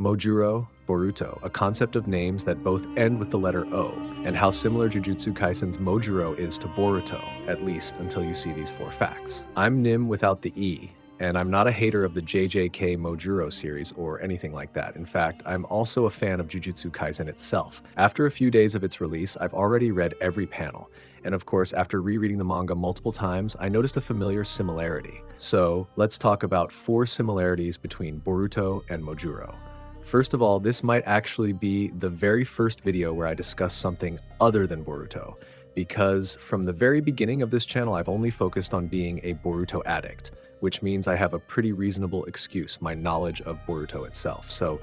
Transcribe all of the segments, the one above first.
Mojuro, Boruto, a concept of names that both end with the letter O, and how similar Jujutsu Kaisen's Mojuro is to Boruto, at least until you see these 4 facts. I'm Nim without the E, and I'm not a hater of the JJK Mojuro series or anything like that. In fact, I'm also a fan of Jujutsu Kaisen itself. After a few days of its release, I've already read every panel. And of course, after rereading the manga multiple times, I noticed a familiar similarity. So let's talk about 4 similarities between Boruto and Mojuro. First of all, this might actually be the very first video where I discuss something other than Boruto, because from the very beginning of this channel, I've only focused on being a Boruto addict, which means I have a pretty reasonable excuse, my knowledge of Boruto itself. So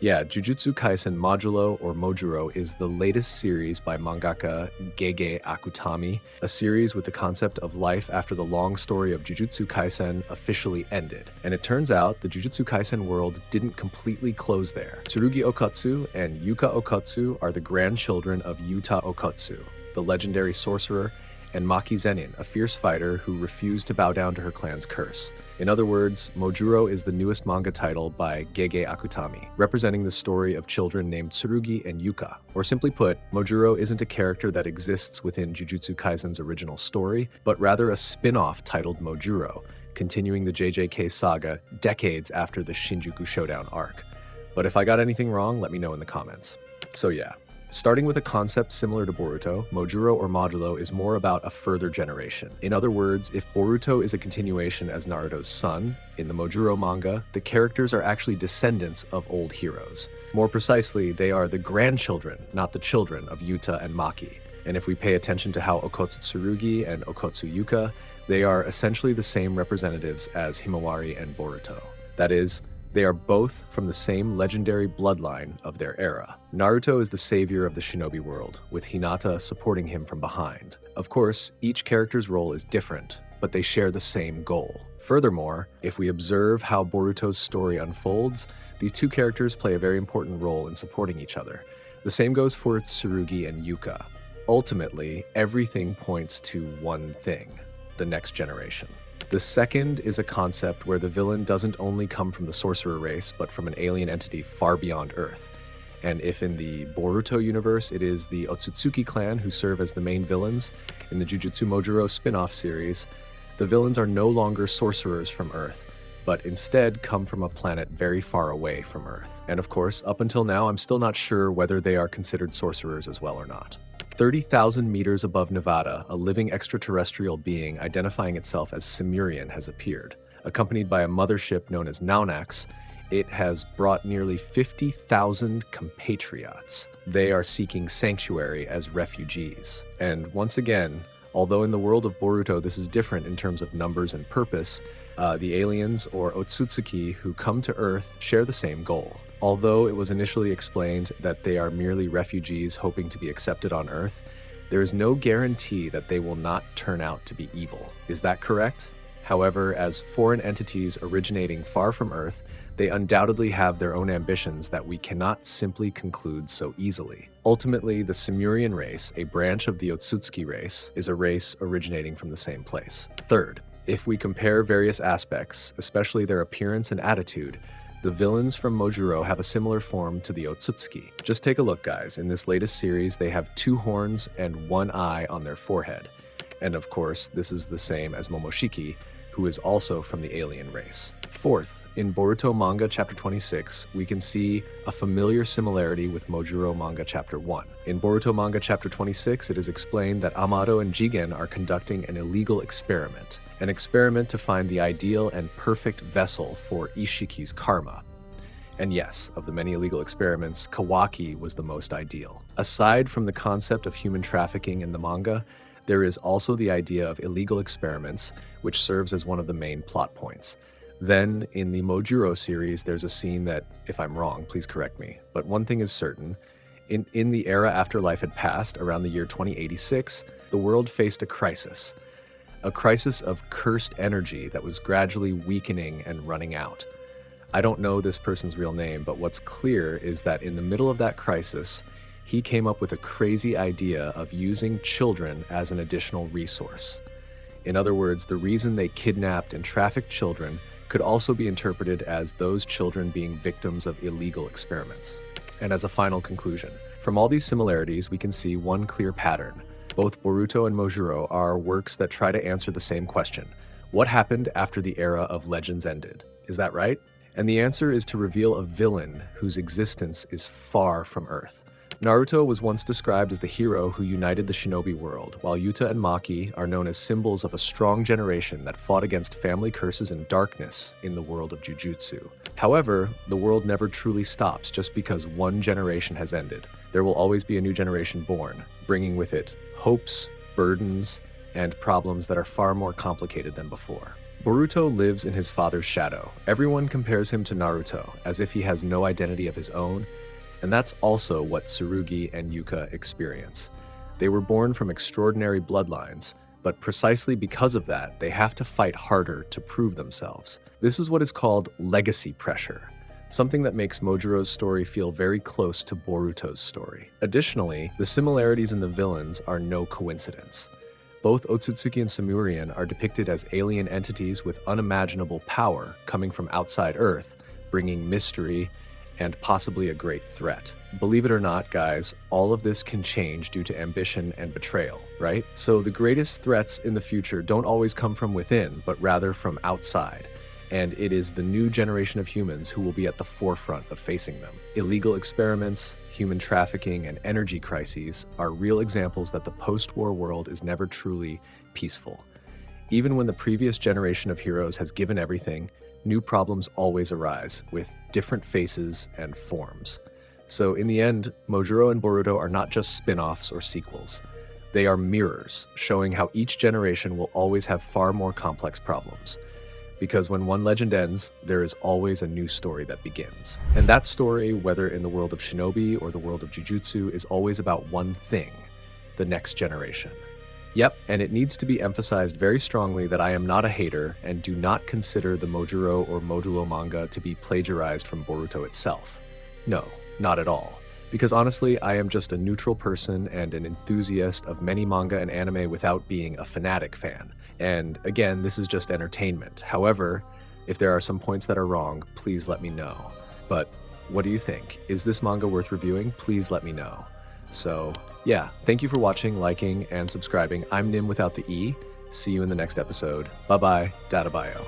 yeah, Jujutsu Kaisen Modulo or Mojuro is the latest series by mangaka Gege Akutami, a series with the concept of life after the long story of Jujutsu Kaisen officially ended. And it turns out the Jujutsu Kaisen world didn't completely close there. Tsurugi Okotsu and Yuka Okotsu are the grandchildren of Yuta Okotsu, the legendary sorcerer, and Maki Zenin, a fierce fighter who refused to bow down to her clan's curse. In other words, Mojuro is the newest manga title by Gege Akutami, representing the story of children named Tsurugi and Yuka. Or simply put, Mojuro isn't a character that exists within Jujutsu Kaisen's original story, but rather a spin-off titled Mojuro, continuing the JJK saga decades after the Shinjuku Showdown arc. But if I got anything wrong, let me know in the comments. So yeah. Starting with a concept similar to Boruto, Mojuro or Modulo is more about a further generation. In other words, if Boruto is a continuation as Naruto's son, in the Mojuro manga, the characters are actually descendants of old heroes. More precisely, they are the grandchildren, not the children, of Yuta and Maki. And if we pay attention to how Okotsu Tsurugi and Okotsu Yuka, they are essentially the same representatives as Himawari and Boruto. That is, they are both from the same legendary bloodline of their era. Naruto is the savior of the shinobi world, with Hinata supporting him from behind. Of course, each character's role is different, but they share the same goal. Furthermore, if we observe how Boruto's story unfolds, these 2 characters play a very important role in supporting each other. The same goes for Tsurugi and Yuka. Ultimately, everything points to one thing: the next generation. The second is a concept where the villain doesn't only come from the sorcerer race, but from an alien entity far beyond Earth. And if in the Boruto universe it is the Otsutsuki clan who serve as the main villains, in the Jujutsu Mojuro spin-off series, the villains are no longer sorcerers from Earth, but instead come from a planet very far away from Earth. And of course, up until now, I'm still not sure whether they are considered sorcerers as well or not. 30,000 meters above Nevada, a living extraterrestrial being identifying itself as Simurian has appeared. Accompanied by a mothership known as Naunax, it has brought nearly 50,000 compatriots. They are seeking sanctuary as refugees. And once again, although in the world of Boruto this is different in terms of numbers and purpose, the aliens, or Otsutsuki, who come to Earth share the same goal. Although it was initially explained that they are merely refugees hoping to be accepted on Earth, there is no guarantee that they will not turn out to be evil. Is that correct? However, as foreign entities originating far from Earth, they undoubtedly have their own ambitions that we cannot simply conclude so easily. Ultimately, the Simurian race, a branch of the Otsutsuki race, is a race originating from the same place. Third, if we compare various aspects, especially their appearance and attitude, the villains from Mojuro have a similar form to the Otsutsuki. Just take a look, guys. In this latest series, they have 2 horns and 1 eye on their forehead. And of course, this is the same as Momoshiki, who is also from the alien race. Fourth, in Boruto manga chapter 26, we can see a familiar similarity with Mojuro manga chapter 1. In Boruto manga chapter 26, it is explained that Amado and Jigen are conducting an illegal experiment. An experiment to find the ideal and perfect vessel for Ishiki's karma. And yes, of the many illegal experiments, kawaki was the most ideal. Aside from the concept of human trafficking in the manga, there is also the idea of illegal experiments, which serves as one of the main plot points. Then, in the Mojuro series, there's a scene that, if I'm wrong, please correct me, but one thing is certain. In the era after life had passed, around the year 2086, the world faced a crisis. A crisis of cursed energy that was gradually weakening and running out. I don't know this person's real name, but what's clear is that in the middle of that crisis, he came up with a crazy idea of using children as an additional resource. In other words, the reason they kidnapped and trafficked children could also be interpreted as those children being victims of illegal experiments. And as a final conclusion, from all these similarities, we can see one clear pattern. Both Boruto and Mojuro are works that try to answer the same question. What happened after the era of legends ended? Is that right? And the answer is to reveal a villain whose existence is far from Earth. Naruto was once described as the hero who united the shinobi world, while Yuta and Maki are known as symbols of a strong generation that fought against family curses and darkness in the world of Jujutsu. However, the world never truly stops just because one generation has ended. There will always be a new generation born, bringing with it hopes, burdens, and problems that are far more complicated than before. Boruto lives in his father's shadow. Everyone compares him to Naruto, as if he has no identity of his own, and that's also what Tsurugi and Yuka experience. They were born from extraordinary bloodlines, but precisely because of that, they have to fight harder to prove themselves. This is what is called legacy pressure, something that makes Mojuro's story feel very close to Boruto's story. Additionally, the similarities in the villains are no coincidence. Both Otsutsuki and Simurian are depicted as alien entities with unimaginable power coming from outside Earth, bringing mystery and possibly a great threat. Believe it or not, guys, all of this can change due to ambition and betrayal, right? So the greatest threats in the future don't always come from within, but rather from outside. And it is the new generation of humans who will be at the forefront of facing them. Illegal experiments, human trafficking, and energy crises are real examples that the post-war world is never truly peaceful. Even when the previous generation of heroes has given everything, new problems always arise, with different faces and forms. So in the end, Mojuro and Boruto are not just spin-offs or sequels. They are mirrors, showing how each generation will always have far more complex problems. Because when one legend ends, there is always a new story that begins. And that story, whether in the world of shinobi or the world of jujutsu, is always about one thing: the next generation. Yep, and it needs to be emphasized very strongly that I am not a hater and do not consider the Mojuro or Modulo manga to be plagiarized from Boruto itself. No, not at all. Because honestly, I am just a neutral person and an enthusiast of many manga and anime without being a fanatic fan. And again, this is just entertainment. However, if there are some points that are wrong, please let me know. But what do you think? Is this manga worth reviewing? Please let me know. So yeah, thank you for watching, liking, and subscribing. I'm Nim without the E. See you in the next episode. Bye-bye, Data Bio.